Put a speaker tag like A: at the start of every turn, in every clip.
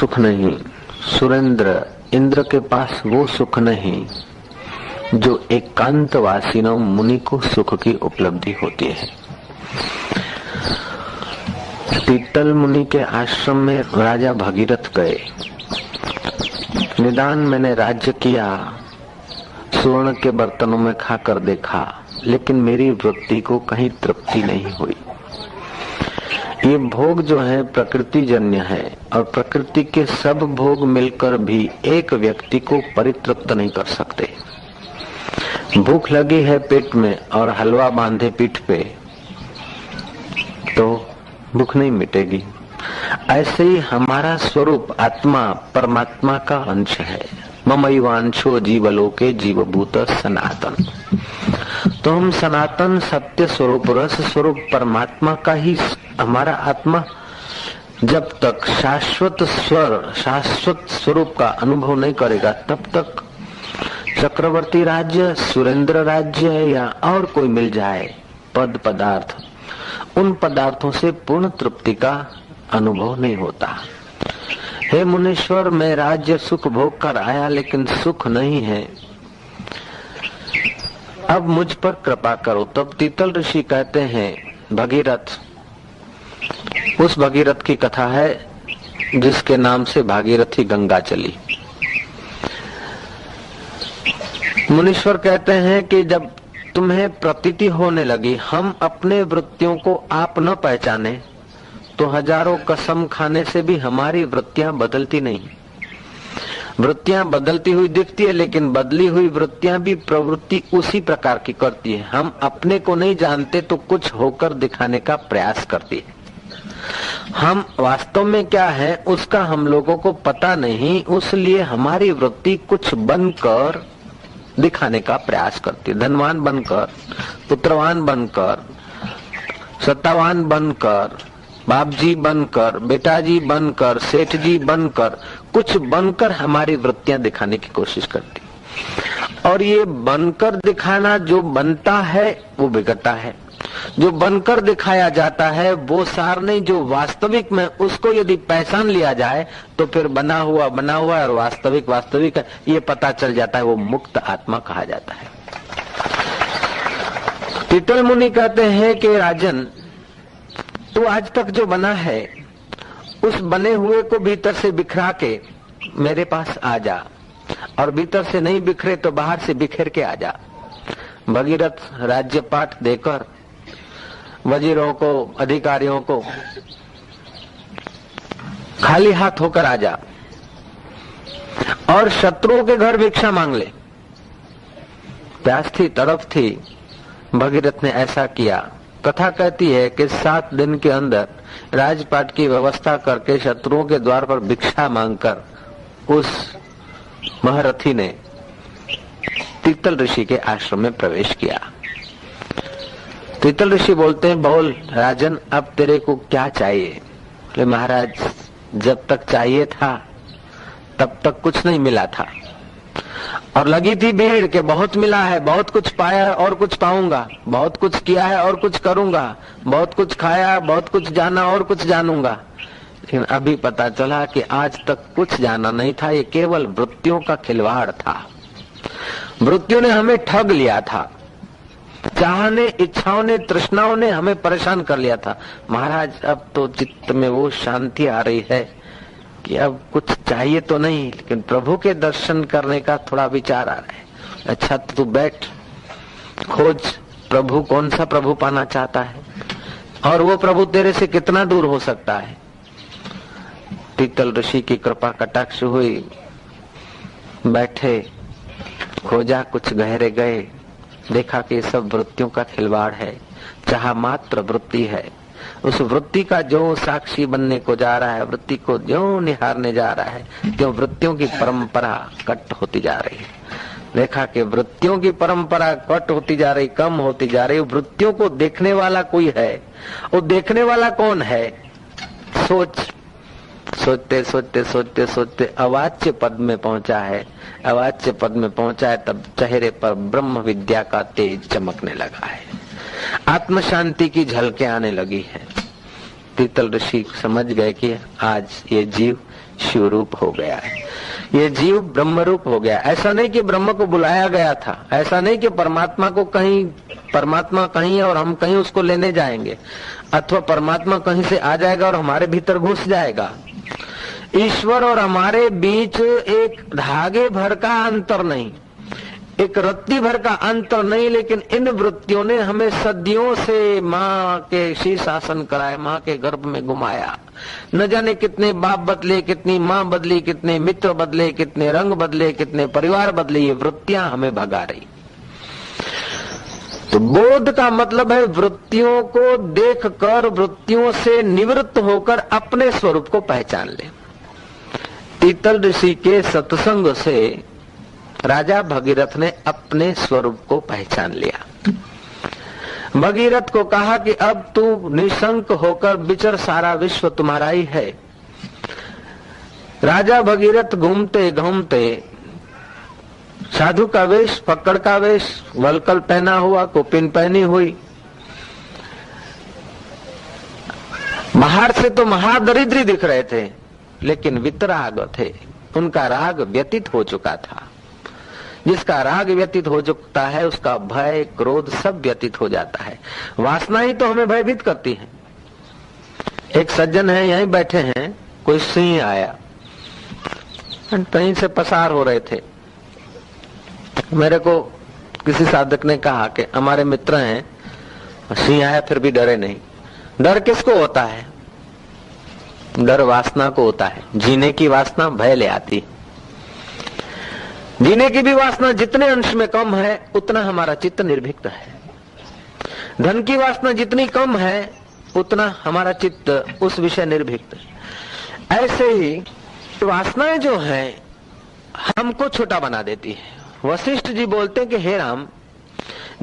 A: सुख नहीं, सुरेंद्र इंद्र के पास वो सुख नहीं जो एकांतवासीनों मुनि को सुख की उपलब्धि होती है। तीतल मुनि के आश्रम में राजा भगीरथ गए। निदान मैंने राज्य किया, स्वर्ण के बर्तनों में खाकर देखा, लेकिन मेरी वृत्ति को कहीं तृप्ति नहीं हुई। ये भोग जो है प्रकृति जन्य है और प्रकृति के सब भोग मिलकर भी एक व्यक्ति को परितृप्त नहीं कर सकते। भूख लगी है पेट में और हलवा बांधे पीठ पे तो भूख नहीं मिटेगी। ऐसे ही हमारा स्वरूप आत्मा परमात्मा का अंश है। ममैवांशो जीवलोके जीवभूत सनातन। तो हम सनातन सत्य स्वरूप रस स्वरूप परमात्मा का ही हमारा आत्मा जब तक शाश्वत स्वरूप का अनुभव नहीं करेगा तब तक चक्रवर्ती राज्य, सुरेंद्र राज्य या और कोई मिल जाए पद पदार्थ, उन पदार्थों से पूर्ण तृप्ति का अनुभव नहीं होता। हे मुनीश्वर, मैं राज्य सुख भोग कर आया लेकिन सुख नहीं है, अब मुझ पर कृपा करो। तब तीतल ऋषि कहते हैं भगीरथ, उस भगीरथ की कथा है जिसके नाम से भागीरथी गंगा चली। मुनीश्वर कहते हैं कि जब तुम्हें प्रतीति होने लगी हम अपने वृत्तियों को आप न पहचाने तो हजारों कसम खाने से भी हमारी वृत्तियां बदलती नहीं। वृत्तियां बदलती हुई दिखती है लेकिन बदली हुई वृत्तियां भी प्रवृत्ति उसी प्रकार की करती है। हम अपने को नहीं जानते तो कुछ होकर दिखाने का प्रयास करती है। हम वास्तव में क्या है उसका हम लोगों को पता नहीं, उसलिए हमारी वृत्ति कुछ बनकर दिखाने का प्रयास करती है। धनवान बनकर, पुत्रवान बनकर, सत्तावान बनकर, बाप जी बनकर, बेटा जी बनकर, सेठ जी बनकर, कुछ बनकर हमारी वृत्तियां दिखाने की कोशिश करती। और ये बनकर दिखाना जो बनता है वो बिगड़ता है। जो बनकर दिखाया जाता है वो सार नहीं, जो वास्तविक में उसको यदि पहचान लिया जाए तो फिर बना हुआ और वास्तविक है, ये पता चल जाता है। वो मुक्त आत्मा कहा जाता है। तीतल मुनि कहते हैं कि राजन, तू आज तक जो बना है उस बने हुए को भीतर से बिखरा के मेरे पास आ जा, और भीतर से नहीं बिखरे तो बाहर से बिखेर के आ जा। भगीरथ राज्य पाठ देकर वजीरों को, अधिकारियों को खाली हाथ होकर आ जा और शत्रुओं के घर भिक्षा मांग ले। प्यास थी, तड़प थी, भगीरथ ने ऐसा किया। कथा कहती है कि 7 दिन के अंदर राजपाट की व्यवस्था करके शत्रुओं के द्वार पर भिक्षा मांगकर उस महारथी ने तीतल ऋषि के आश्रम में प्रवेश किया। तीतल ऋषि बोलते हैं, बोल राजन, अब तेरे को क्या चाहिए? बोले महाराज, जब तक चाहिए था तब तक कुछ नहीं मिला था और लगी थी भीड़ के बहुत मिला है, बहुत कुछ पाया है और कुछ पाऊंगा, बहुत कुछ किया है और कुछ करूंगा, बहुत कुछ खाया, बहुत कुछ जाना और कुछ जानूंगा। लेकिन अभी पता चला कि आज तक कुछ जाना नहीं था, ये केवल वृत्तियों का खिलवाड़ था। वृत्तियों ने हमें ठग लिया था, चाहने, इच्छाओं ने, तृष्णाओं ने हमें परेशान कर लिया था। महाराज, अब तो चित्त में वो शांति आ रही है कि अब कुछ चाहिए तो नहीं, लेकिन प्रभु के दर्शन करने का थोड़ा विचार आ रहा है। अच्छा तो तू बैठ, खोज प्रभु, कौन सा प्रभु पाना चाहता है और वो प्रभु तेरे से कितना दूर हो सकता है। तीतल ऋषि की कृपा कटाक्ष हुई, बैठे, खोजा, कुछ गहरे गए, देखा कि सब वृत्तियों का खिलवाड़ है, चाह मात्र वृत्ति है। उस वृत्ति का जो साक्षी बनने को जा रहा है, वृत्ति को जो निहारने जा रहा है, जो वृत्तियों की परंपरा कट होती जा रही है। देखा कि वृत्तियों की परंपरा कट होती जा रही, कम होती जा रही। वृत्तियों को देखने वाला कोई है, वो देखने वाला कौन है? सोचते सोचते सोचते सोचते अवाच्य पद में पहुंचा है। अवाच्य पद में पहुंचा है तब चेहरे पर ब्रह्म विद्या का तेज चमकने लगा है, आत्म शांति की झलकें आने लगी है। तीतल ऋषि समझ गए कि आज ये जीव शिव रूप हो गया है, ये जीव ब्रह्म रूप हो गया। ऐसा नहीं कि ब्रह्म को बुलाया गया था, ऐसा नहीं कि परमात्मा कहीं और हम कहीं उसको लेने जाएंगे, अथवा परमात्मा कहीं से आ जाएगा और हमारे भीतर घुस जाएगा। ईश्वर और हमारे बीच एक धागे भर का अंतर नहीं, एक रत्ती भर का अंतर नहीं, लेकिन इन वृत्तियों ने हमें सदियों से माँ के शीर्षासन कराए, माँ के गर्भ में घुमाया। न जाने कितने बाप बदले, कितनी माँ बदली, कितने मित्र बदले, कितने रंग बदले, कितने परिवार बदले, ये वृत्तियां हमें भगा रही। तो बोध का मतलब है वृत्तियों को देखकर, वृत्तियों से निवृत्त होकर अपने स्वरूप को पहचान ले। तीतल ऋषि के सत्संग से राजा भगीरथ ने अपने स्वरूप को पहचान लिया। भगीरथ को कहा कि अब तू निशंक होकर विचर, सारा विश्व तुम्हारा ही है। राजा भगीरथ घूमते घूमते साधु का वेश, पकड़ का वेश, वलकल पहना हुआ, कोपिन पहनी हुई, बाहर से तो महादरिद्री दिख रहे थे, लेकिन वितराग थे, उनका राग व्यतीत हो चुका था। जिसका राग व्यतीत हो चुका है उसका भय, क्रोध सब व्यतीत हो जाता है। वासना ही तो हमें भयभीत करती है। एक सज्जन है, यहीं बैठे हैं, कोई सिंह आया, कहीं से पसार हो रहे थे। मेरे को किसी साधक ने कहा कि हमारे मित्र हैं, सिंह आया फिर भी डरे नहीं। डर किसको होता है? डर वासना को होता है। जीने की वासना भय ले आती है। जीने की भी वासना जितने अंश में कम है उतना हमारा चित्त निर्भीक्त है। धन की वासना जितनी कम है उतना हमारा चित्त उस विषय निर्भीक्त है। ऐसे ही वासनाएं जो है हमको छोटा बना देती है। वशिष्ठ जी बोलते हैं कि हे राम,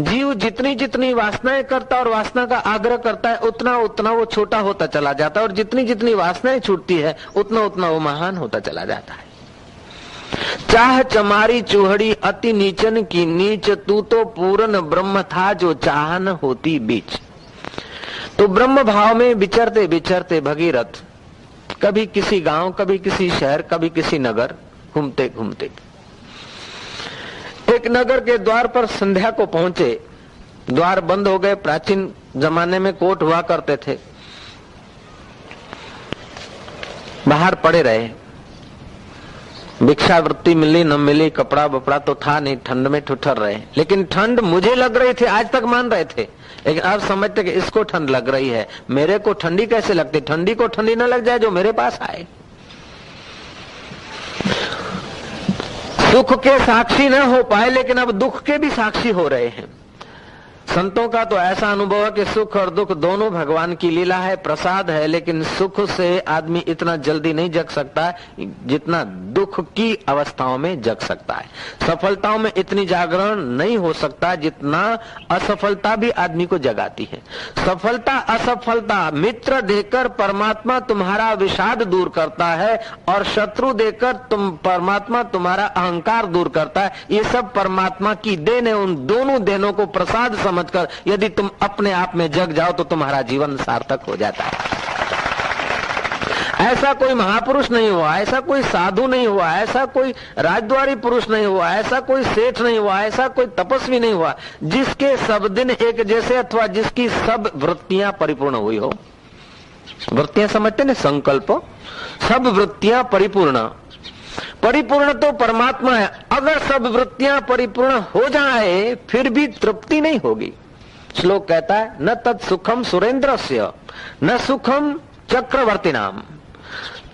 A: जीव जितनी जितनी वासनाएं करता और वासना का आग्रह करता है उतना उतना वो छोटा होता चला जाता है, और जितनी जितनी वासनाएं छूटती है उतना उतना वो महान होता चला जाता है। चाह चमारी चूहड़ी अति नीचन की नीच, तू तो पूर्ण ब्रह्म था जो चाह न होती बीच। तो ब्रह्म भाव में विचरते विचरते भगीरथ कभी किसी गांव, कभी किसी शहर, कभी किसी नगर घूमते घूमते एक नगर के द्वार पर संध्या को पहुंचे। द्वार बंद हो गए। प्राचीन जमाने में कोर्ट हुआ करते थे। बाहर पड़े रहे, भिक्षावृत्ति मिली न मिली, कपड़ा बपड़ा तो था नहीं, ठंड में ठुठर रहे। लेकिन ठंड मुझे लग रही थी, आज तक मान रहे थे, लेकिन अब समझते कि इसको ठंड लग रही है, मेरे को ठंडी कैसे लगती? ठंडी को ठंडी न लग जाए जो मेरे पास आए। सुख के साक्षी न हो पाए, लेकिन अब दुख के भी साक्षी हो रहे हैं। संतों का तो ऐसा अनुभव है कि सुख और दुख दोनों भगवान की लीला है, प्रसाद है, लेकिन सुख से आदमी इतना जल्दी नहीं जग सकता है जितना दुख की अवस्थाओं में जग सकता है। सफलताओं में इतनी जागरण नहीं हो सकता जितना असफलता भी आदमी को जगाती है। सफलता असफलता मित्र देकर परमात्मा तुम्हारा विषाद दूर करता है, और शत्रु देकर परमात्मा तुम्हारा अहंकार दूर करता है। ये सब परमात्मा की देन है। उन दोनों देनों को प्रसाद समझकर यदि तुम अपने आप में जग जाओ तो तुम्हारा जीवन सार्थक हो जाता है। ऐसा कोई महापुरुष नहीं हुआ, ऐसा कोई साधु नहीं हुआ, ऐसा कोई राजद्वारी पुरुष नहीं हुआ, ऐसा कोई सेठ नहीं हुआ, ऐसा कोई तपस्वी नहीं हुआ जिसके सब दिन एक जैसे अथवा जिसकी सब वृत्तियां परिपूर्ण हुई हो। वृत्तियां समझते ना, संकल्प, सब वृत्तियां परिपूर्ण। परिपूर्ण तो परमात्मा है। अगर सब वृत्तियां परिपूर्ण हो जाए फिर भी तृप्ति नहीं होगी। श्लोक कहता है न तत् सुखम सुरेंद्रस्य न सुखम चक्रवर्ती नाम।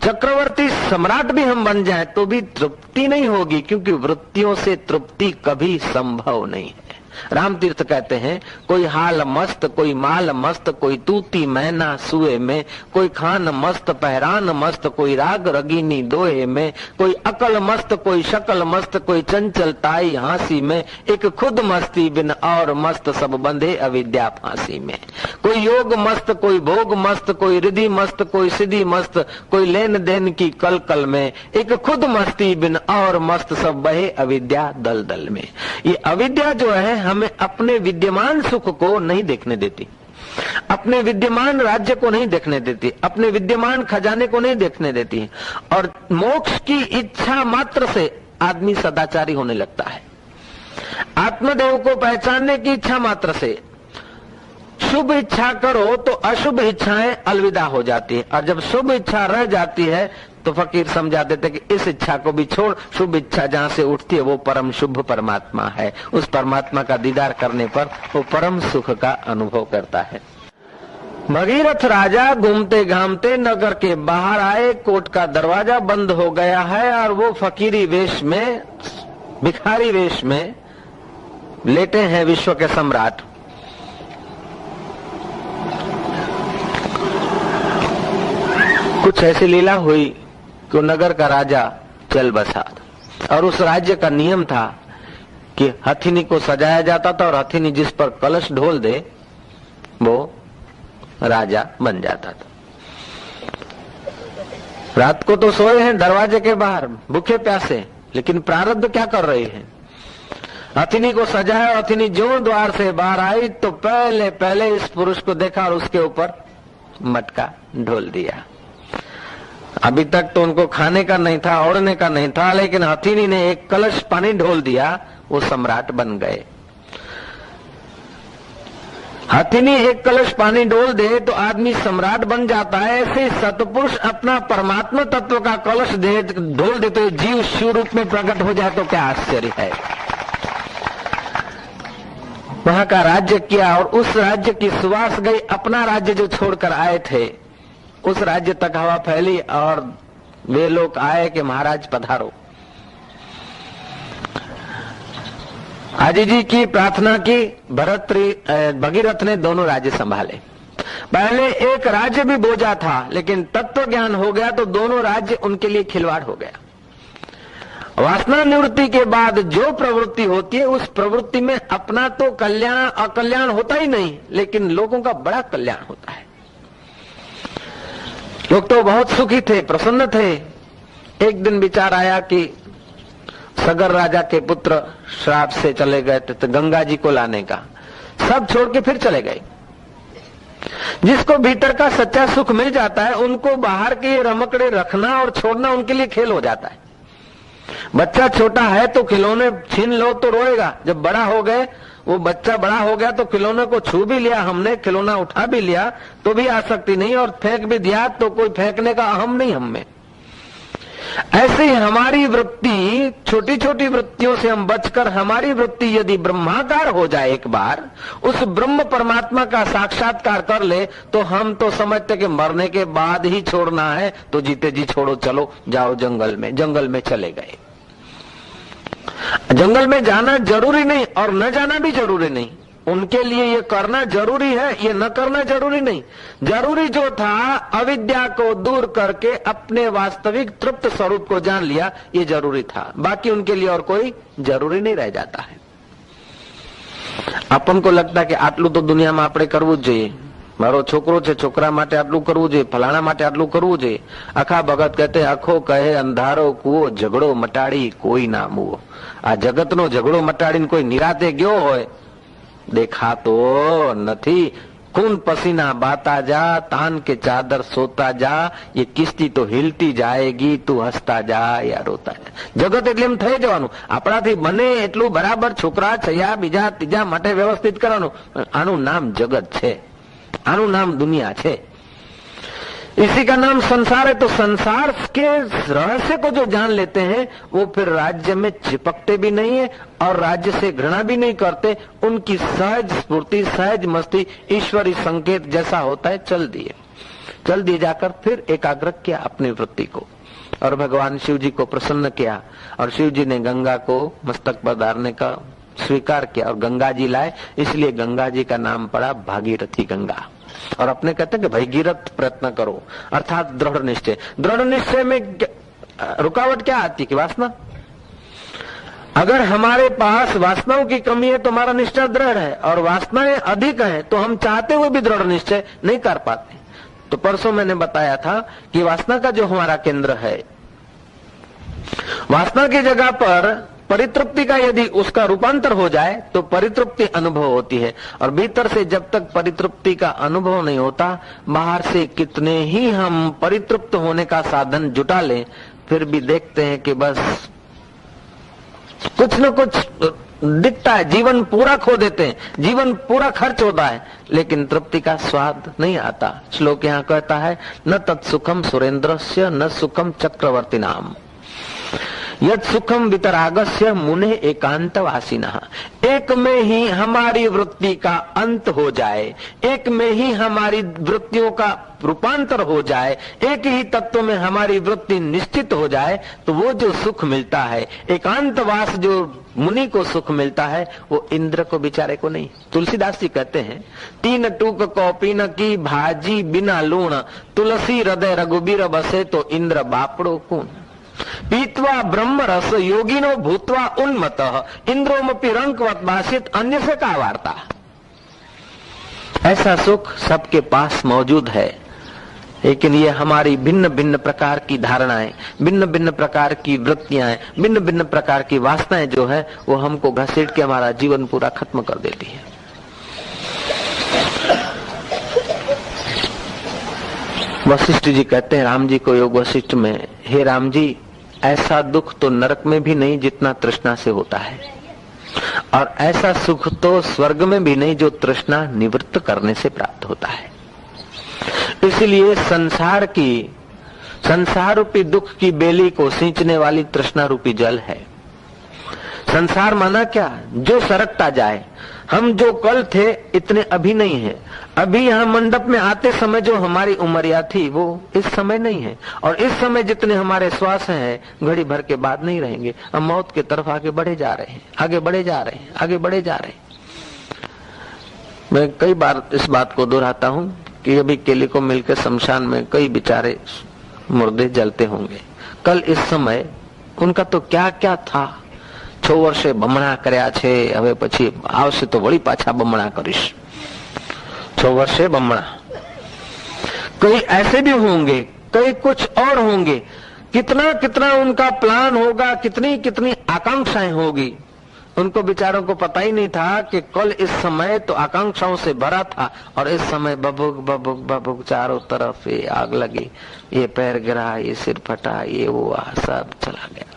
A: चक्रवर्ती सम्राट भी हम बन जाए तो भी तृप्ति नहीं होगी, क्योंकि वृत्तियों से तृप्ति कभी संभव नहीं है। राम तीर्थ कहते हैं कोई हाल मस्त, कोई माल मस्त, कोई तूती मैना सुए में, कोई खान मस्त पहरान मस्त, कोई राग रगीनी दोहे में, कोई अकल मस्त, कोई शकल मस्त, कोई चंचलताई हांसी में, एक खुद मस्ती बिन और मस्त सब बंधे अविद्या फांसी में। कोई योग मस्त, कोई भोग मस्त, कोई रिधि मस्त, कोई सिद्धि मस्त, कोई लेन देन की कल कल में, एक खुद मस्ती बिन और मस्त सब बहे अविद्या दल दल में। ये अविद्या जो है हमें अपने विद्यमान सुख को नहीं देखने देती। अपने विद्यमान राज्य को नहीं देखने देती, अपने विद्यमान खजाने को नहीं देखने देती, और मोक्ष की इच्छा मात्र से आदमी सदाचारी होने लगता है। आत्मदेव को पहचानने की इच्छा मात्र से शुभ इच्छा करो तो अशुभ इच्छाएं अलविदा हो जाती है, और जब शुभ इच्छा रह जाती है तो फकीर समझा देते कि इस इच्छा को भी छोड़, शुभ इच्छा जहां से उठती है वो परम शुभ परमात्मा है। उस परमात्मा का दीदार करने पर वो परम सुख का अनुभव करता है। भगीरथ राजा घूमते घामते नगर के बाहर आए, कोर्ट का दरवाजा बंद हो गया है और वो फकीरी वेश में, भिखारी वेश में लेटे हैं विश्व के सम्राट। कुछ ऐसी लीला हुई कि नगर का राजा चल बसा, और उस राज्य का नियम था कि हथिनी को सजाया जाता था और हथिनी जिस पर कलश ढोल दे वो राजा बन जाता था। रात को तो सोए हैं दरवाजे के बाहर भूखे प्यासे, लेकिन प्रारब्ध क्या कर रहे हैं? हथिनी को सजाया, हथिनी जो द्वार से बाहर आई तो पहले पहले इस पुरुष को देखा और उसके ऊपर मटका ढोल दिया। अभी तक तो उनको खाने का नहीं था, ओढ़ने का नहीं था, लेकिन हथिनी ने एक कलश पानी ढोल दिया, वो सम्राट बन गए। हथिनी एक कलश पानी डोल दे तो आदमी सम्राट बन जाता है। ऐसे सतपुरुष अपना परमात्मा तत्व का कलश ढोल दे तो जीव शिव रूप में प्रकट हो जाए तो क्या आश्चर्य है। वहां का राज्य किया और उस राज्य की सुवास गई। अपना राज्य जो छोड़कर आए थे उस राज्य तक हवा फैली और वे लोग आए कि महाराज पधारो। आजी जी की प्रार्थना की, भगीरथ ने दोनों राज्य संभाले। पहले एक राज्य भी बोझा था, लेकिन तत्व ज्ञान हो गया तो दोनों राज्य उनके लिए खिलवाड़ हो गया। वासना निवृत्ति के बाद जो प्रवृत्ति होती है उस प्रवृत्ति में अपना तो कल्याण अकल्याण होता ही नहीं, लेकिन लोगों का बड़ा कल्याण होता है। लोग तो बहुत सुखी थे, प्रसन्न थे। एक दिन विचार आया कि सगर राजा के पुत्र श्राप से चले गए थे तो गंगा जी को लाने का, सब छोड़ के फिर चले गए। जिसको भीतर का सच्चा सुख मिल जाता है उनको बाहर के रमकड़े रखना और छोड़ना उनके लिए खेल हो जाता है। बच्चा छोटा है तो खिलौने छीन लो तो रोएगा, जब बड़ा हो गए, वो बच्चा बड़ा हो गया तो खिलौने को छू भी लिया हमने, खिलौना उठा भी लिया तो भी आसक्ति नहीं, और फेंक भी दिया तो कोई फेंकने का अहम नहीं हम में। ऐसे ही हमारी वृत्ति, छोटी छोटी वृत्तियों से हम बचकर हमारी वृत्ति यदि ब्रह्माकार हो जाए, एक बार उस ब्रह्म परमात्मा का साक्षात्कार कर ले तो हम तो समझते कि मरने के बाद ही छोड़ना है, तो जीते जी छोड़ो, चलो जाओ जंगल में। जंगल में चले गए। जंगल में जाना जरूरी नहीं और न जाना भी जरूरी नहीं, उनके लिए ये करना जरूरी है, ये न करना जरूरी नहीं। जरूरी जो था अविद्या को दूर करके अपने वास्तविक तृप्त स्वरूप को जान लिया, ये जरूरी था। बाकी उनके लिए और कोई जरूरी नहीं रह जाता है। अपन को लगता है कि आटलू तो दुनिया में આપણે કરવું જ જોઈએ, મારો છોકરો છે છોકરા માટે આટલું કરવું જોઈએ, ફલાણા માટે આટલું કરવું જોઈએ। આખા ભગત કહેતે આખો કહે અંધારો કૂવો, ઝઘડો મટાડી કોઈ ના મુવો। આ જગતનો ઝઘડો મટાડીને કોઈ નિરાતે ગયો હોય देखातो नहीं। खून पसीना बाता जा, तान के चादर सोता जा, ये किस्ती तो हिलती जाएगी, तू हसता जा या रोता जा। जगत એટલે એમ થઈ જવાનું, આપણાથી બને એટલું બરાબર છોકરા છયા બીજા ત્રીજા માટે વ્યવસ્થિત કરવાનું। આનું નામ જગત છે, આનું નામ દુનિયા છે, इसी का नाम संसार है। तो संसार के रहस्य को जो जान लेते हैं वो फिर राज्य में चिपकते भी नहीं है और राज्य से घृणा भी नहीं करते। उनकी सहज स्फूर्ति, सहज मस्ती ईश्वरी संकेत जैसा होता है चल दिए जाकर फिर एकाग्र किया अपनी वृत्ति को और भगवान शिव जी को प्रसन्न किया। और शिव जी ने गंगा को मस्तक पर डालने का स्वीकार किया और गंगा जी लाए, इसलिए गंगा जी का नाम पड़ा भागीरथी गंगा। और अपने कहते हैं कि भगीरथ प्रयत्न करो, अर्थात दृढ़ निश्चय। दृढ़ निश्चय में रुकावट क्या आती है कि वासना। अगर हमारे पास वासनाओं की कमी है तो हमारा निश्चय दृढ़ है, और वासनाएं अधिक है तो हम चाहते हुए भी दृढ़ निश्चय नहीं कर पाते। तो परसों मैंने बताया था कि वासना का जो हमारा केंद्र है, वासना की जगह पर परितृप्ति का यदि उसका रूपांतर हो जाए तो परितृप्ति अनुभव होती है। और भीतर से जब तक परितृप्ति का अनुभव नहीं होता, बाहर से कितने ही हम परितृप्त होने का साधन जुटा लें, फिर भी देखते हैं कि बस कुछ न कुछ दिखता है, जीवन पूरा खो देते हैं, जीवन पूरा खर्च होता है, लेकिन तृप्ति का स्वाद नहीं आता। श्लोक यहाँ कहता है, न तत्सुखम सुरेंद्रस्य न सुखम चक्रवर्ती नाम यद सुखम वितरागस्य मुने एकांतवासिनः। एक में ही हमारी वृत्ति का अंत हो जाए, एक में ही हमारी वृत्तियों का रूपांतर हो जाए, एक ही तत्व में हमारी वृत्ति निश्चित हो जाए, तो वो जो सुख मिलता है, एकांतवास जो मुनि को सुख मिलता है, वो इंद्र को बेचारे को नहीं। तुलसीदास जी कहते हैं, तीन टूक कौपीन की भाजी बिना लूण, तुलसी हृदय रघुबीर बसे तो इंद्र बापड़ो कून। पीत्वा ब्रह्म रस योगिनो भूत्वा उन्मतः, इंद्रोमपि रंकवत भाषित अन्य से का वार्ता। ऐसा सुख सबके पास मौजूद है, लेकिन ये हमारी भिन्न भिन्न प्रकार की धारणाएं, भिन्न भिन्न प्रकार की वृत्तियां, भिन्न भिन्न प्रकार की वासनाएं जो है, वो हमको घसीट के हमारा जीवन पूरा खत्म कर देती है। वशिष्ठ जी कहते हैं राम जी को योग वशिष्ठ में, हे राम जी, ऐसा दुख तो नरक में भी नहीं जितना तृष्णा से होता है, और ऐसा सुख तो स्वर्ग में भी नहीं जो तृष्णा निवृत्त करने से प्राप्त होता है। इसलिए संसार रूपी दुख की बेली को सींचने वाली तृष्णा रूपी जल है। संसार माना क्या? जो सरकता जाए। हम जो कल थे इतने अभी नहीं है। अभी यहाँ मंडप में आते समय जो हमारी उमरिया थी वो इस समय नहीं है, और इस समय जितने हमारे श्वास हैं घड़ी भर के बाद नहीं रहेंगे। हम मौत की तरफ आगे बढ़े जा रहे हैं, आगे बढ़े जा रहे हैं, आगे बढ़े जा रहे हैं। मैं कई बार इस बात को दोहराता हूँ कि अभी केले को मिलकर शमशान में कई बेचारे मुर्दे जलते होंगे। कल इस समय उनका तो क्या क्या था। 6 વર્ષે બમણા કર્યા છે, હવે પછી આવશે તો વળી પાછા બમણા કરીશ। 6 વર્ષે બમણા। कई ऐसे भी होंगे, कई कुछ और होंगे। कितना कितना उनका प्लान होगा, कितनी कितनी आकांक्षाएं होगी। उनको बेचारों को पता ही नहीं था कि कल इस समय तो आकांक्षाओं से भरा था, और इस समय बबुक बबुक बबुक चारों तरफ ये आग लगी, ये पैर गिरा, ये सिर फटा, ये वो सब चला गया।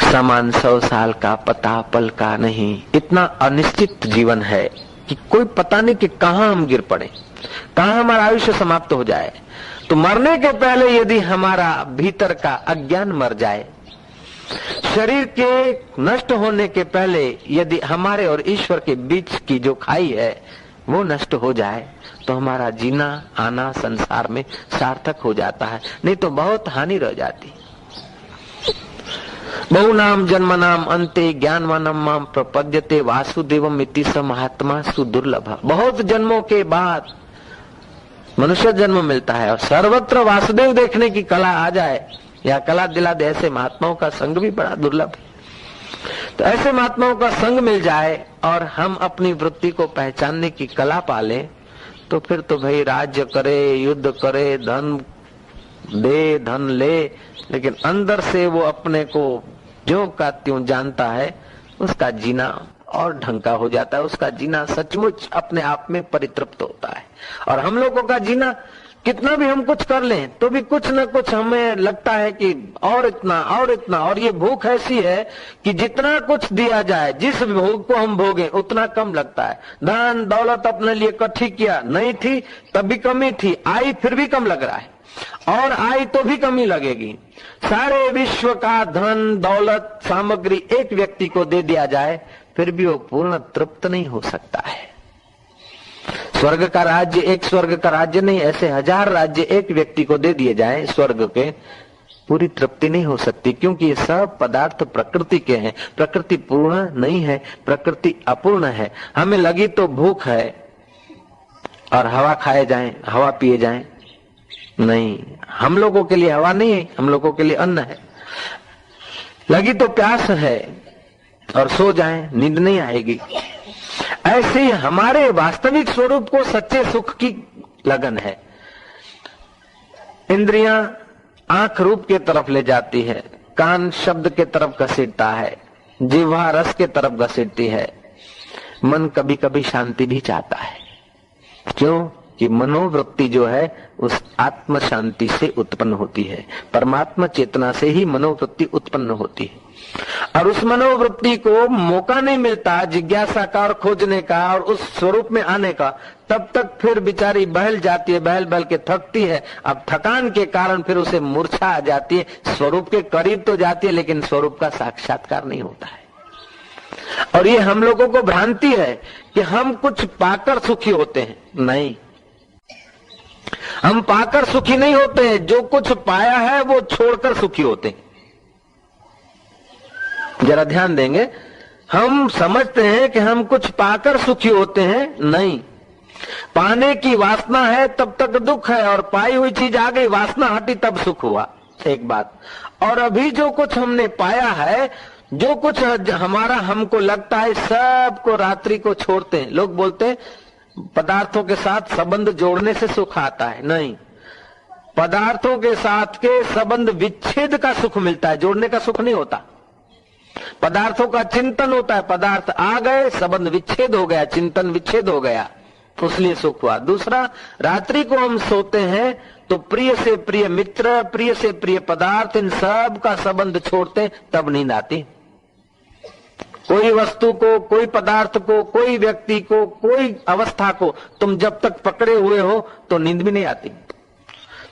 A: सामान 100 साल का पता पल का नहीं। इतना अनिश्चित जीवन है कि कोई पता नहीं कि कहाँ हम गिर पड़े, कहाँ हमारा आयुष्य समाप्त हो जाए। तो मरने के पहले यदि हमारा भीतर का अज्ञान मर जाए, शरीर के नष्ट होने के पहले यदि हमारे और ईश्वर के बीच की जो खाई है वो नष्ट हो जाए, तो हमारा जीना आना संसार में सार्थक हो जाता है। नहीं तो बहुत हानि रह जाती। बहुनाम जन्मनाम अंते ज्ञानवानम माम प्रपद्यते वासुदेवम इति स महात्मा सुदुर्लभ। बहुत जन्मों के बाद मनुष्य जन्म मिलता है, और सर्वत्र वासुदेव देखने की कला आ जाए या कला दिला दे, ऐसे महात्माओं का संग भी बड़ा दुर्लभ है। तो ऐसे महात्माओं का संग मिल जाए और हम अपनी वृत्ति को पहचानने की कला पाले, तो फिर तो भाई राज्य करे, युद्ध करे, धन दे, धन ले, लेकिन अंदर से वो अपने को जो का त्यों जानता है, उसका जीना और ढंग का हो जाता है। उसका जीना सचमुच अपने आप में परितृप्त होता है। और हम लोगों का जीना, कितना भी हम कुछ कर लें तो भी कुछ न कुछ हमें लगता है कि और इतना और इतना। और ये भूख ऐसी है कि जितना कुछ दिया जाए, जिस भोग को हम भोगे उतना कम लगता है। धन दौलत अपने लिए इकट्ठी किया, नहीं थी तब भी कमी थी, आई फिर भी कम लग रहा है, और आई तो भी कमी लगेगी। सारे विश्व का धन दौलत सामग्री एक व्यक्ति को दे दिया जाए, फिर भी वो पूर्ण तृप्त नहीं हो सकता है। स्वर्ग का राज्य, एक स्वर्ग का राज्य नहीं, ऐसे 1000 राज्य एक व्यक्ति को दे दिए जाए स्वर्ग के, पूरी तृप्ति नहीं हो सकती। क्योंकि ये सब पदार्थ प्रकृति के हैं। प्रकृति पूर्ण नहीं है, प्रकृति अपूर्ण है। हमें लगी तो भूख है और हवा खाए जाएं, हवा पिए जाएं, नहीं, हम लोगों के लिए हवा नहीं है, हम लोगों के लिए अन्न है। लगी तो प्यास है और सो जाएं, नींद नहीं आएगी। ऐसे ही हमारे वास्तविक स्वरूप को सच्चे सुख की लगन है। इंद्रियां आंख रूप के तरफ ले जाती है, कान शब्द के तरफ घसीटता है, जिह्वा रस के तरफ घसीटती है, मन कभी कभी शांति भी चाहता है। क्यों कि मनोवृत्ति जो है उस आत्म शांति से उत्पन्न होती है, परमात्मा चेतना से ही मनोवृत्ति उत्पन्न होती है। और उस मनोवृत्ति को मौका नहीं मिलता जिज्ञासा का और खोजने का और उस स्वरूप में आने का, तब तक फिर बेचारी बहल जाती है, बहल बहल के थकती है। अब थकान के कारण फिर उसे मूर्छा आ जाती है, स्वरूप के करीब तो जाती है लेकिन स्वरूप का साक्षात्कार नहीं होता है। और ये हम लोगों को भ्रांति है कि हम कुछ पाकर सुखी होते हैं। नहीं, हम पाकर सुखी नहीं होते हैं, जो कुछ पाया है वो छोड़कर सुखी होते हैं। जरा ध्यान देंगे, हम समझते हैं कि हम कुछ पाकर सुखी होते हैं। नहीं, पाने की वासना है तब तक दुख है, और पाई हुई चीज आ गई, वासना हटी तब सुख हुआ। एक बात। और अभी जो कुछ हमने पाया है, जो कुछ हमारा हमको लगता है, सबको रात्रि को छोड़ते हैं। लोग बोलते हैं पदार्थों के साथ संबंध जोड़ने से सुख आता है। नहीं, पदार्थों के साथ के संबंध विच्छेद का सुख मिलता है, जोड़ने का सुख नहीं होता। पदार्थों का चिंतन होता है, पदार्थ आ गए, संबंध विच्छेद हो गया, चिंतन विच्छेद हो गया, उसलिए सुख हुआ। दूसरा, रात्रि को हम सोते हैं तो प्रिय से प्रिय मित्र, प्रिय से प्रिय पदार्थ, इन सब का संबंध छोड़ते तब नींद आती। कोई वस्तु को, कोई पदार्थ को, कोई व्यक्ति को, कोई अवस्था को तुम जब तक पकड़े हुए हो तो नींद भी नहीं आती।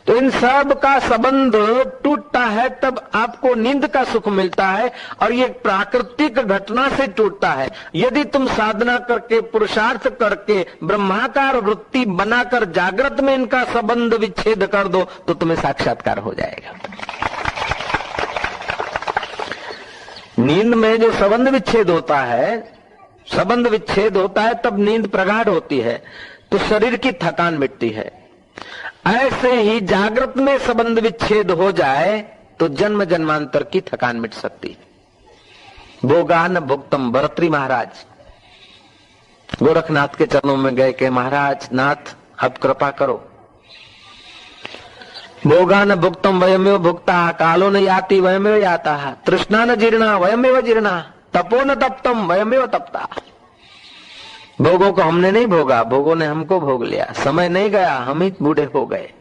A: तो इन सब का संबंध टूटता है तब आपको नींद का सुख मिलता है, और ये प्राकृतिक घटना से टूटता है। यदि तुम साधना करके, पुरुषार्थ करके, ब्रह्माकार वृत्ति बनाकर जागृत में इनका संबंध विच्छेद कर दो तो तुम्हें साक्षात्कार हो जाएगा। नींद में जो संबंध विच्छेद होता है, संबंध विच्छेद होता है तब नींद प्रगाढ़ होती है, तो शरीर की थकान मिटती है। ऐसे ही जागृत में संबंध विच्छेद हो जाए तो जन्म जन्मांतर की थकान मिट सकती है। भोगान भुक्तम, भर्तृ महाराज गोरखनाथ के चरणों में गए कि महाराज नाथ अब कृपा करो। भोगा न भुक्तम वयमेव भुक्ता, कालो न याति वयमेव याता, तृष्णा न जीर्णा वयमेव जीर्णा, तपो न तप्तम वयमेव तप्ता। भोगों को हमने नहीं भोगा, भोगों ने हमको भोग लिया। समय नहीं गया, हम ही बूढ़े हो गए।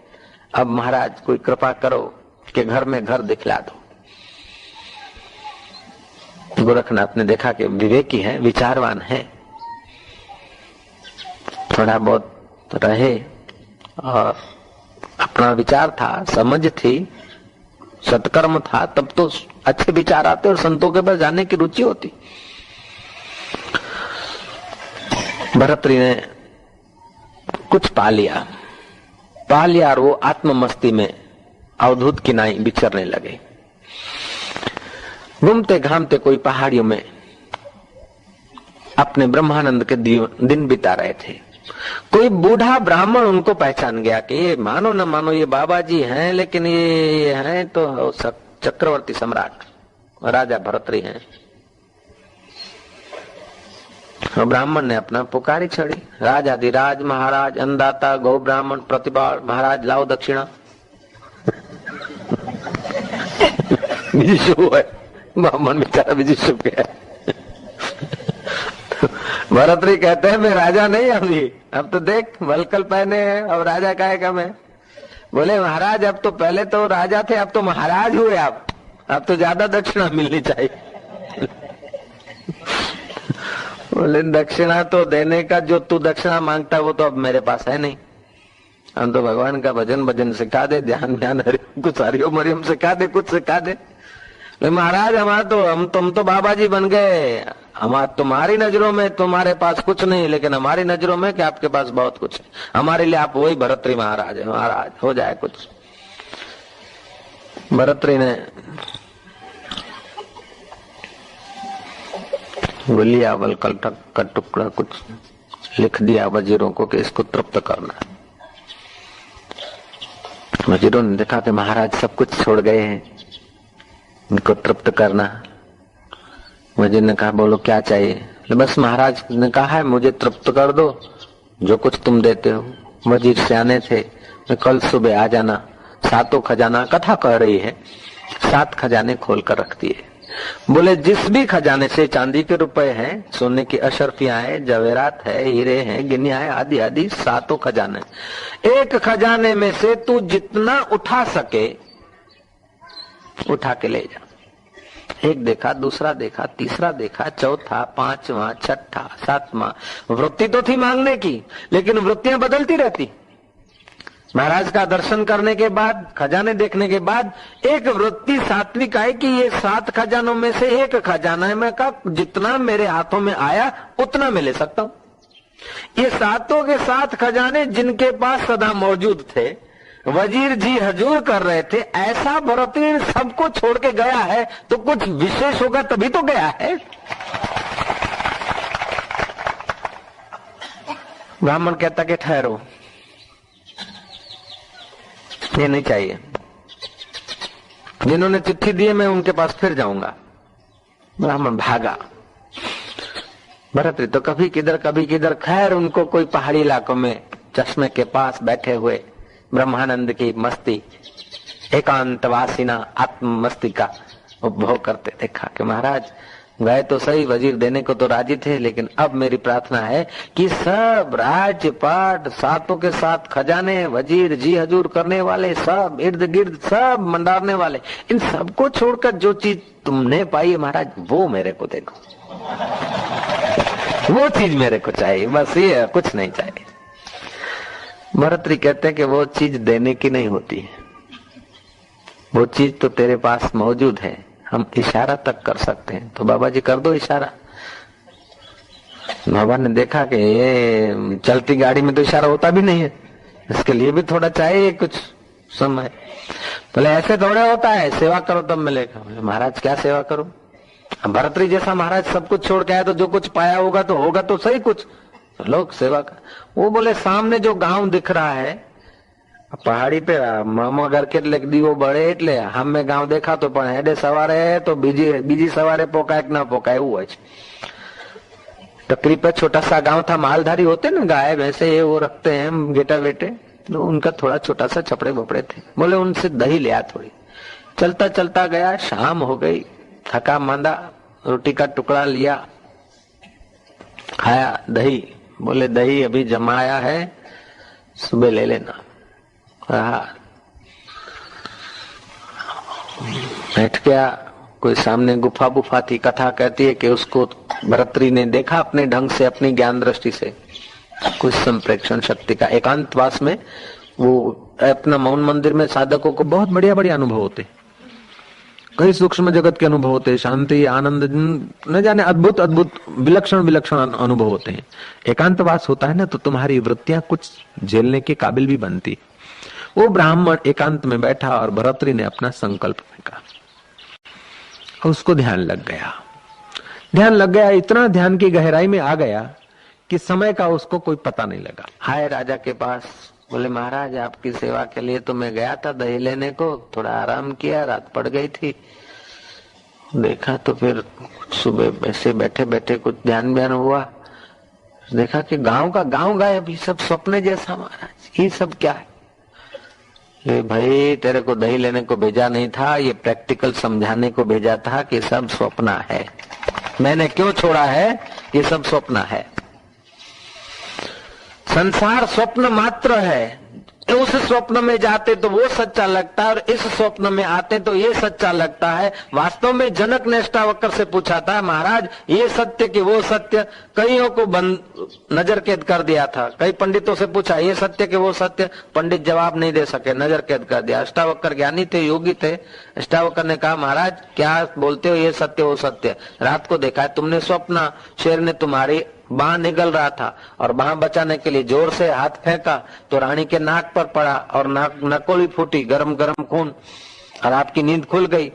A: अब महाराज कोई कृपा करो कि घर में घर दिखला दो। गोरखनाथ ने देखा कि विवेकी है, विचारवान है, थोड़ा बहुत रहे और अपना विचार था, समझ थी, सत्कर्म था, तब तो अच्छे विचार आते और संतों के पास जाने की रुचि होती। भरतरी ने कुछ पा लिया और वो आत्म मस्ती में अवधूत की नाई बिचरने लगे। घूमते घामते कोई पहाड़ियों में अपने ब्रह्मानंद के दिन बिता रहे थे। कोई बूढ़ा ब्राह्मण उनको पहचान गया कि ये मानो न मानो ये बाबा जी हैं, लेकिन ये हैं तो चक्रवर्ती सम्राट राजा भरतरी हैं। और ब्राह्मण ने अपना पुकारी छड़ी, राजाधिराज महाराज अन्नदाता गौ ब्राह्मण प्रतिभा महाराज लाओ दक्षिणा। बीजू है ब्राह्मण बेचारा, बीजू के है। भरतरी कहते हैं मैं राजा नहीं अभी, अब तो देख वलकल पहने हैं, अब राजा काहेगा मैं। बोले महाराज अब तो पहले तो राजा थे, अब तो महाराज हुए आप, अब तो ज्यादा दक्षिणा मिलनी चाहिए। बोले दक्षिणा तो देने का, जो तू दक्षिणा मांगता है वो तो अब मेरे पास है नहीं। हम तो भगवान का भजन सिखा दे, ध्यान कुछ हरिओ मरियम सिखा दे, कुछ सिखा दे। महाराज हमारा तो तुम तो बाबा जी बन गए, हमारा तुम्हारी नजरों में तुम्हारे पास कुछ नहीं, लेकिन हमारी नजरों में कि आपके पास बहुत कुछ है। हमारे लिए आप वही भरतरी महाराज है, महाराज हो जाए कुछ। भरतरी ने गुलिया वलकल का टुकड़ा कुछ लिख दिया वजीरों को कि इसको तृप्त करना। वजीरों ने देखा कि महाराज सब कुछ छोड़ गए हैं, इनको तृप्त करना। वजीर ने कहा बोलो क्या चाहिए। बस महाराज ने कहा है मुझे तृप्त कर दो, जो कुछ तुम देते हो। वजीर सियाने थे, कल सुबह आ जाना, सातों खजाना कथा कह रही है, 7 खजाने खोल कर रख दिए। बोले जिस भी खजाने से चांदी के रुपए हैं, सोने की अशरफियां हैं, जवेरात है, हीरे हैं, गिनिया है, आदि आदि 7 खजाने, एक खजाने में से तू जितना उठा सके उठा के ले जा। एक देखा, दूसरा देखा, तीसरा देखा, चौथा, पांचवा, छठा, सातवां। वृत्ति तो थी मांगने की, लेकिन वृत्तियां बदलती रहती। महाराज का दर्शन करने के बाद, खजाने देखने के बाद एक वृत्ति सात्विक आई कि ये 7 खजानों में से एक खजाना है। मैं कहा जितना मेरे हाथों में आया उतना मैं ले सकता हूं। ये 7 के 7 खजाने जिनके पास सदा मौजूद थे, वजीर जी हजूर कर रहे थे, ऐसा भरतरी सबको छोड़ के गया है तो कुछ विशेष होगा तभी तो गया है। ब्राह्मण कहता कि ठहरो, ये नहीं चाहिए। जिन्होंने चिट्ठी दी है मैं उनके पास फिर जाऊंगा। ब्राह्मण भागा। भरतरी तो कभी किधर। खैर उनको कोई पहाड़ी इलाकों में चश्मे के पास बैठे हुए ब्रह्मानंद की मस्ती, एकांतवासिना आत्म मस्ती का उपभोग करते देखा कि महाराज गए तो सही, वजीर देने को तो राजी थे, लेकिन अब मेरी प्रार्थना है कि सब राज्यपाट 7 के 7 खजाने, वजीर जी हजूर करने वाले सब, इर्द गिर्द सब मंडारने वाले, इन सबको छोड़कर जो चीज तुमने पाई है महाराज वो मेरे को देखो। वो चीज मेरे को चाहिए, बस ये, कुछ नहीं चाहिए। भरतरी कहते हैं कि वो चीज देने की नहीं होती है, वो चीज तो तेरे पास मौजूद है, हम इशारा तक कर सकते हैं। तो बाबा जी कर दो इशारा। बाबा ने देखा कि ये चलती गाड़ी में तो इशारा होता भी नहीं है, इसके लिए भी थोड़ा चाहिए कुछ समय। बोले ऐसे थोड़ा होता है, सेवा करो तब मिलेगा। महाराज क्या सेवा करो? भरतरी जैसा महाराज सब कुछ छोड़ के आया तो जो कुछ पाया होगा तो सही कुछ, लोग सेवा कर। वो बोले सामने जो गांव दिख रहा है पहाड़ी पे, मामा घर के દીવો બળે એટલે અમે ગાંવ દેખા તો પણ હેડે સવારે તો બીજી સવારે પોકાય કે ના પોકાય એવું હોય છે। टकरी पे छोटा सा गांव था, मालधारी होते ना, गाय भैंसे ये वो रखते हैं गेटा बेटे, तो उनका थोड़ा छोटा सा छपड़े बपड़े थे। बोले उनसे दही लिया थोड़ी। चलता चलता गया, शाम हो गई, थका मांदा, रोटी का टुकड़ा लिया, खाया दही। बोले दही अभी जमाया है, सुबह ले लेना। बैठ गया। कोई सामने गुफा बुफा थी, कथा कहती है कि उसको भरतरी ने देखा अपने ढंग से, अपनी ज्ञान दृष्टि से, कुछ संप्रेक्षण शक्ति का। एकांतवास में वो अपना मौन मंदिर में साधकों को बहुत बढ़िया बढ़िया अनुभव होते, कई सूक्ष्म जगत के अनुभव होते, शांति आनंद न जाने अद्भुत अद्भुत विलक्षण विलक्षण अनुभव होते हैं। एकांतवास होता है ना तो तुम्हारी वृत्तियां कुछ झेलने के काबिल भी बनती। वो ब्राह्मण एकांत में बैठा और भरतरी ने अपना संकल्प फेंका, उसको ध्यान लग गया। इतना ध्यान की गहराई में आ गया कि समय का उसको कोई पता नहीं लगा। आए राजा के पास, बोले महाराज आपकी सेवा के लिए तो मैं गया था दही लेने को, थोड़ा आराम किया, रात पड़ गई थी। देखा तो फिर सुबह ऐसे बैठे बैठे कुछ ध्यान हुआ, देखा कि गांव का गांव गायब, ये सब सपने जैसा। महाराज ये सब क्या है? भाई तेरे को दही लेने को भेजा नहीं था, ये प्रैक्टिकल समझाने को भेजा था कि सब स्वप्न है। मैंने क्यों छोड़ा है? ये सब स्वप्न है, संसार स्वप्न मात्र है। उस स्वप्न में जाते तो वो सच्चा लगता है और इस स्वप्न में आते तो ये सच्चा लगता है। वास्तव में जनक ने अष्टावक्र से पूछा था, महाराज ये सत्य कि वो सत्य? कईयों को नजर कैद कर दिया था। कई पंडितों से पूछा ये सत्य कि वो सत्य? पंडित जवाब नहीं दे सके, नजर कैद कर दिया। अष्टावक्र ज्ञानी थे, योगी थे। अष्टावक्र ने कहा महाराज क्या बोलते हो, ये सत्य वो सत्य? रात को देखा है तुमने स्वप्न, शेर ने तुम्हारी बांह निगल रहा था और बांह बचाने के लिए जोर से हाथ फेंका तो रानी के नाक पर पड़ा और नकोली फूटी, गरम गरम खून, और आपकी नींद खुल गई।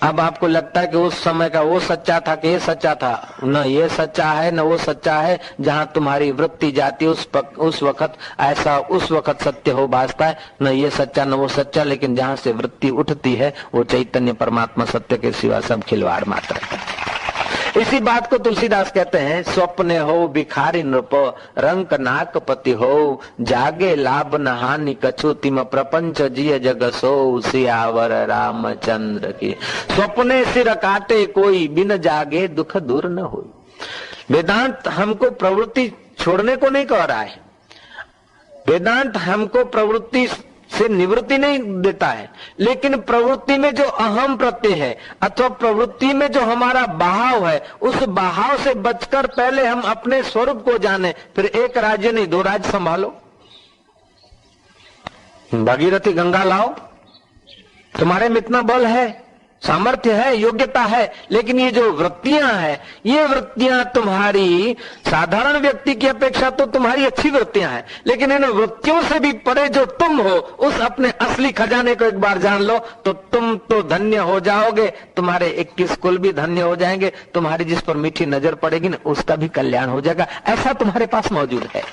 A: अब आपको लगता है कि उस समय का वो सच्चा था कि ये सच्चा था? न ये सच्चा है न वो सच्चा है। जहां तुम्हारी वृत्ति जाती है उस वक्त ऐसा उस वक्त सत्य हो भासता है। न ये सच्चा न वो सच्चा, लेकिन जहां से वृत्ति उठती है वो चैतन्य परमात्मा सत्य के सिवा सब खिलवाड़ मात्र है। इसी बात को तुलसीदास कहते हैं, स्वप्ने हो भिखारी नृप रंक नाक पति हो, जागे लाभ न हानि कछु तिम प्रपंच जिय जग सो, सियावर रामचंद्र की। स्वप्ने सिर काटे कोई, बिन जागे दुख दूर न हो। वेदांत हमको प्रवृत्ति छोड़ने को नहीं कह रहा है, वेदांत हमको प्रवृत्ति से निवृत्ति नहीं देता है, लेकिन प्रवृत्ति में जो अहम प्रत्यय है अथवा प्रवृत्ति में जो हमारा बहाव है, उस बहाव से बचकर पहले हम अपने स्वरूप को जाने, फिर एक राज्य नहीं 2 राज्य संभालो। भागीरथी गंगा लाओ, तुम्हारे में इतना बल है, सामर्थ्य है, योग्यता है, लेकिन ये जो वृत्तियां हैं, ये वृत्तियां तुम्हारी साधारण व्यक्ति की अपेक्षा तो तुम्हारी अच्छी वृत्तियां हैं, लेकिन इन वृत्तियों से भी परे जो तुम हो, उस अपने असली खजाने को एक बार जान लो तो तुम तो धन्य हो जाओगे, तुम्हारे 21 कुल भी धन्य हो जाएंगे, तुम्हारी जिस पर मीठी नजर पड़ेगी ना उसका भी कल्याण हो जाएगा, ऐसा तुम्हारे पास मौजूद है।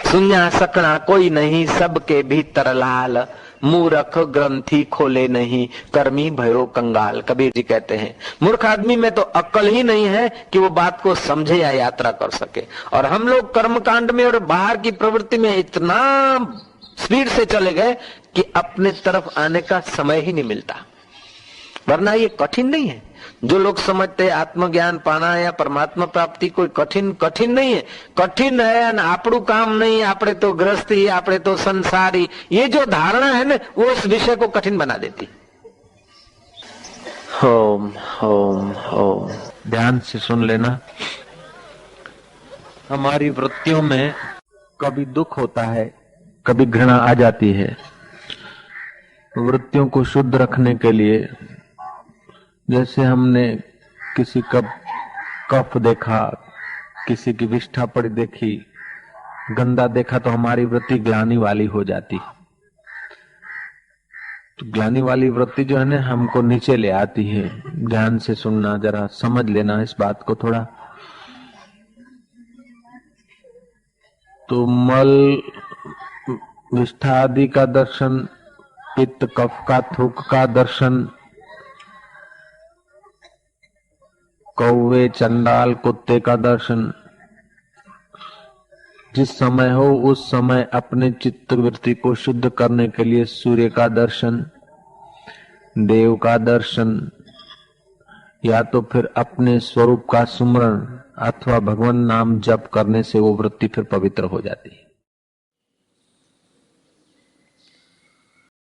A: सुन्या सकना कोई नहीं, सबके भीतर लाल, मूर्ख ग्रंथि खोले नहीं, कर्मी भयो कंगाल। कबीर जी कहते हैं मूर्ख आदमी में तो अक्ल ही नहीं है कि वो बात को समझे या यात्रा कर सके, और हम लोग कर्मकांड में और बाहर की प्रवृत्ति में इतना स्पीड से चले गए कि अपने तरफ आने का समय ही नहीं मिलता। वरना ये कठिन नहीं है, जो लोग समझते हैं आत्मज्ञान पाना या परमात्मा प्राप्ति कोई कठिन नहीं है। कठिन है ना आपड़ू काम नहीं, आपड़े तो गृहस्थी, आपड़े तो संसारी, ये जो धारणा है ना वो इस विषय को कठिन बना देती। ओम ओम ओम। ध्यान से सुन लेना। हमारी वृत्तियों में कभी दुख होता है, कभी घृणा आ जाती है। वृत्तियों को शुद्ध रखने के लिए जैसे हमने किसी का कफ देखा, किसी की विष्ठा पड़ी देखी, गंदा देखा तो हमारी वृत्ति ग्लानि वाली हो जाती। तो ग्लानि वाली वृत्ति जो है ना हमको नीचे ले आती है। ध्यान से सुनना, जरा समझ लेना इस बात को थोड़ा। तो मल विष्ठा आदि का दर्शन, पित्त कफ का थूक का दर्शन, कौवे चंडाल कुत्ते का दर्शन, जिस समय हो उस समय अपने चित्त वृत्ति को शुद्ध करने के लिए सूर्य का दर्शन, देव का दर्शन, या तो फिर अपने स्वरूप का सुमरण अथवा भगवान नाम जप करने से वो वृत्ति फिर पवित्र हो जाती है।